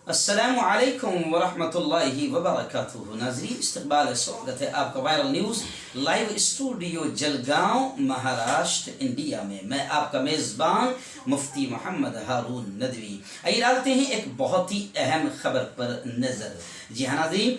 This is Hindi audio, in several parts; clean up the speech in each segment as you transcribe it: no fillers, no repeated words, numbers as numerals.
अस्सलामु अलैकुम वरहमतुल्लाहि वबरकातुहू। नाज़रीन, इस्तक़बाल स्वागत है आपका viral news live studio Jalgaon Maharashtra India में। मैं आपका मेज़बान मुफ्ती मोहम्मद हारून नदवी। आइए डालते हैं एक बहुत ही अहम खबर पर नज़र। जी हाँ नाज़रीन,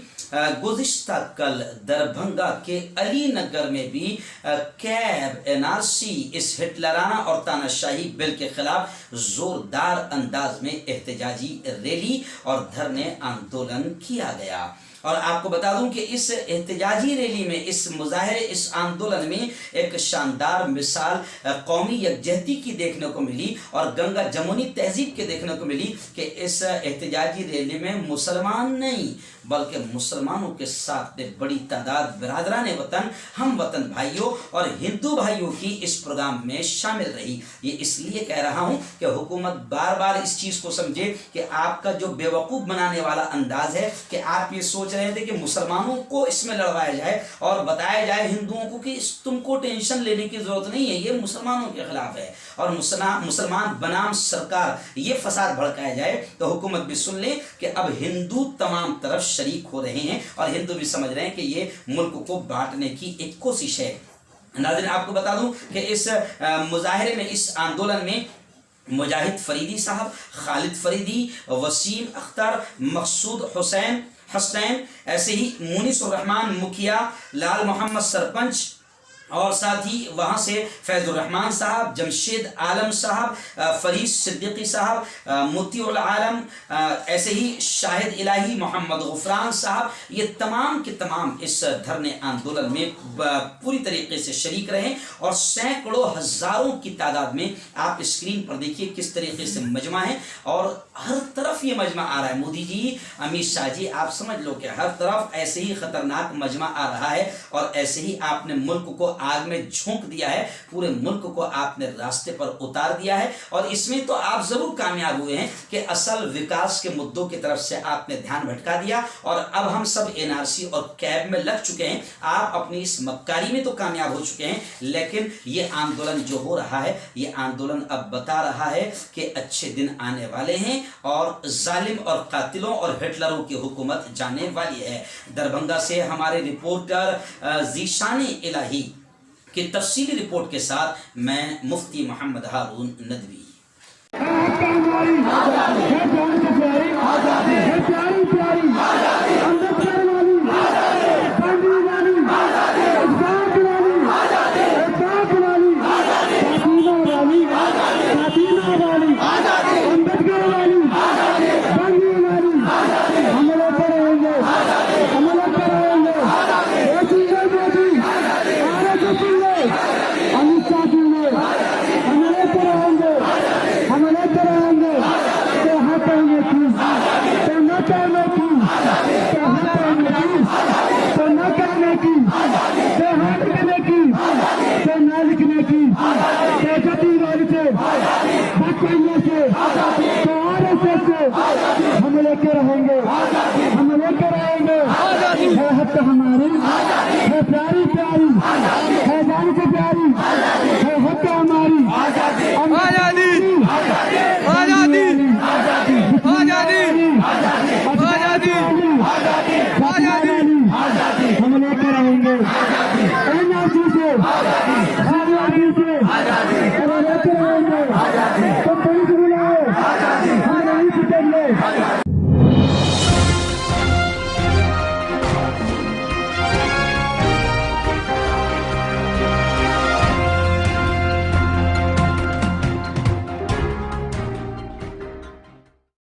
गुज़िश्ता कल दरभंगा के अली नगर में भी कैब एनआरसी इस हिटलराना और तानाशाही बिल के खिलाफ जोरदार अंदाज में एहतजाजी रैली और धरने आंदोलन किया गया। और आपको बता दूं कि इस एहतजाजी रैली में, इस मुजाहरे, इस आंदोलन में एक शानदार मिसाल कौमी यकजहती की देखने को मिली और गंगा जमुनी तहजीब के देखने को मिली कि इस एहतजाजी रैली में मुसलमान नहीं बल्कि मुसलमानों के साथ बड़ी तादाद बिरादरान वतन, हम वतन भाइयों और हिंदू भाइयों की इस प्रोग्राम में शामिल रही। ये इसलिए कह रहा हूं कि हुकूमत बार बार इस चीज़ को समझे कि आपका जो बेवकूफ़ बनाने वाला अंदाज है कि आप ये सोच रहे थे कि मुसलमानों को इसमें लड़वाया जाए और बताया जाए हिंदुओं को कि तुमको टेंशन लेने की ज़रूरत नहीं है, ये मुसलमानों के खिलाफ है और मुसलमान बनाम सरकार ये फसाद भड़काया जाए, तो हुकूमत भी सुन ले कि अब हिंदू तमाम तरफ शरीक हो रहे हैं और हिंदू भी समझ रहे हैं कि ये मुल्क को बांटने की एक कोशिश है। नाज़रीन, आपको बता दूं कि इस मुजाहरे में, इस आंदोलन में मुजाहिद फरीदी साहब, खालिद फरीदी, वसीम अख्तर, मकसूद हुसैन हसनैन, ऐसे ही मुनीसुर रहमान मुखिया, लाल मोहम्मद सरपंच और साथ ही वहाँ से फैज़ुर रहमान साहब, जमशेद आलम साहब, फरीद सिद्दीकी साहब, मोतीउल आलम, ऐसे ही शाहिद इलाही मोहम्मद गुफरान साहब, ये तमाम के तमाम इस धरने आंदोलन में पूरी तरीके से शरीक रहे और सैकड़ों हज़ारों की तादाद में आप स्क्रीन पर देखिए किस तरीके से मजमा है और हर तरफ ये मजमा आ रहा है। मोदी जी, अमित शाह जी, आप समझ लो कि हर तरफ ऐसे ही खतरनाक मजमा आ रहा है और ऐसे ही आपने मुल्क को आग में झोंक दिया है, पूरे मुल्क को आपने रास्ते पर उतार दिया है। और इसमें तो आप जरूर कामयाब हुए हैं कि असल विकास के मुद्दों की तरफ से आपने ध्यान भटका दिया और अब हम सब एनआरसी और कैब में लग चुके हैं। आप अपनी इस मक्कारी में तो कामयाब हो चुके हैं, लेकिन ये आंदोलन जो हो रहा है, ये आंदोलन अब बता रहा है कि अच्छे दिन आने वाले हैं और जालिम और कातिलों और हिटलरों की हुकूमत जाने वाली है। दरभंगा से हमारे रिपोर्टर ज़ीशान इलाही की तफसीली रिपोर्ट के साथ मैं मुफ्ती मोहम्मद हारून नदवी। हम लेकर रहेंगे, हम लेकर आएंगे। है हक हमारी, है प्यारी प्यारी, है जान से प्यारी, है हक हमारी। आजादी, आजादी, आजादी, आजादी, आजादी, हम लेकर आएंगे। एनआरसी से, आजादी से, हम लेकर आएंगे। तो पुलिस बुलाओ, हम नहीं छुटेंगे।